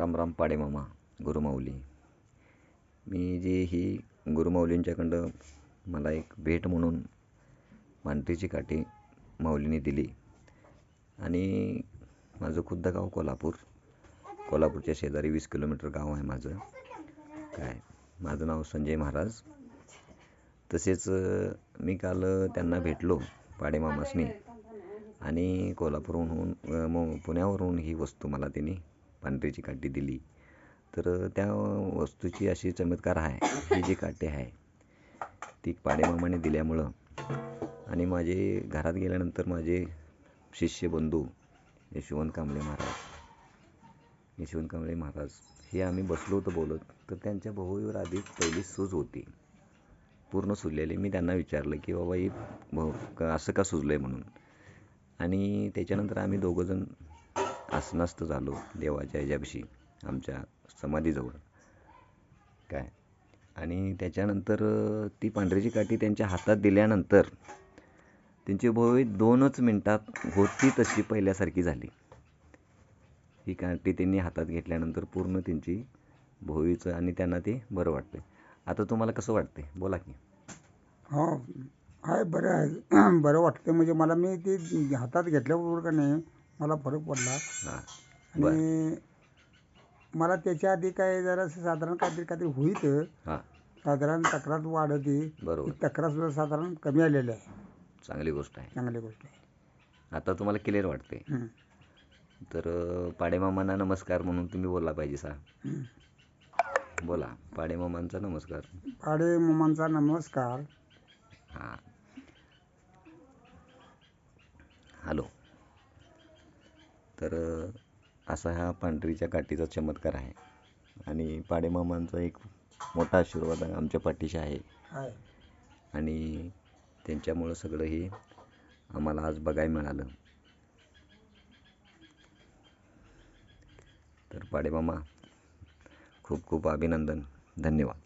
राम राम पाडेमामा गुरुमाऊली. मी जी ही गुरुमाऊलींच्याकडं मला एक भेट म्हणून पांढरीची काठी माऊलीने दिली आणि माझं खुद्द गाव कोल्हापूरच्या शेजारी 20 किलोमीटर गाव आहे माझं. माझं नाव संजय महाराज. तसेच मी काल त्यांना भेटलो पाडेमामासनी आणि कोल्हापूरहून पुण्यावरून ही वस्तू मला त्यांनी पांढरीची काठी दिली. तर त्या वस्तूची अशी चमत्कार आहे, ही जी काठी आहे ती पाडेमामाने दिल्यामुळं आणि माझे घरात गेल्यानंतर माझे शिष्य बंधू यशवंत कांबळे महाराज हे आम्ही बसलो होतो बोलत. तर त्यांच्या भोवतीवर आधीच पहिली सूज होती, पूर्ण सुजलेली. मी त्यांना विचारलं की बाबा ही असं का सुजलं आहे म्हणून. आणि त्याच्यानंतर आम्ही दोघंजण आसनस्थ झालो देवाच्या ह्याच्यापाशी आमच्या समाधीजवळ. आणि त्याच्यानंतर ती पांढरीची काठी त्यांच्या हातात दिल्यानंतर त्यांची भोवती 2च मिनिटात होती तशी पहिल्यासारखी झाली. ही काठी त्यांनी हातात घेतल्यानंतर पूर्ण त्यांची भोवतीचं आणि त्यांना ते बरं वाटतं. आता तुम्हाला कसं वाटतंय बोला की. हो आहे, बरं आहे. बरं वाटतं म्हणजे मला मी ते हातात घेतल्याबरोबर का नाही मला फरक पडला. आणि मला त्याच्या आधी काय जरा साधारण काहीतरी होईत, साधारण तक्रार वाढती, ती तक्रार सुद्धा साधारण कमी आलेली आहे. चांगली गोष्ट आहे. चांगली गोष्ट आहे. आता तुम्हाला क्लिअर वाटते. तर पाडेमामांना नमस्कार म्हणून तुम्ही बोलला पाहिजे सा. बोला पाडेमामांचा नमस्कार. पाडेमामांचा नमस्कार. हां, हॅलो. तर असा हा पांढरीच्या काठीचा चमत्कार आहे आणि पाडेमामांचा एक मोठा आशीर्वाद आमच्या पाठीशी आहे आणि त्यांच्यामुळं सगळं हे आम्हाला आज बघायला मिळालं. तर पाडेमामा खूप खूप अभिनंदन, धन्यवाद.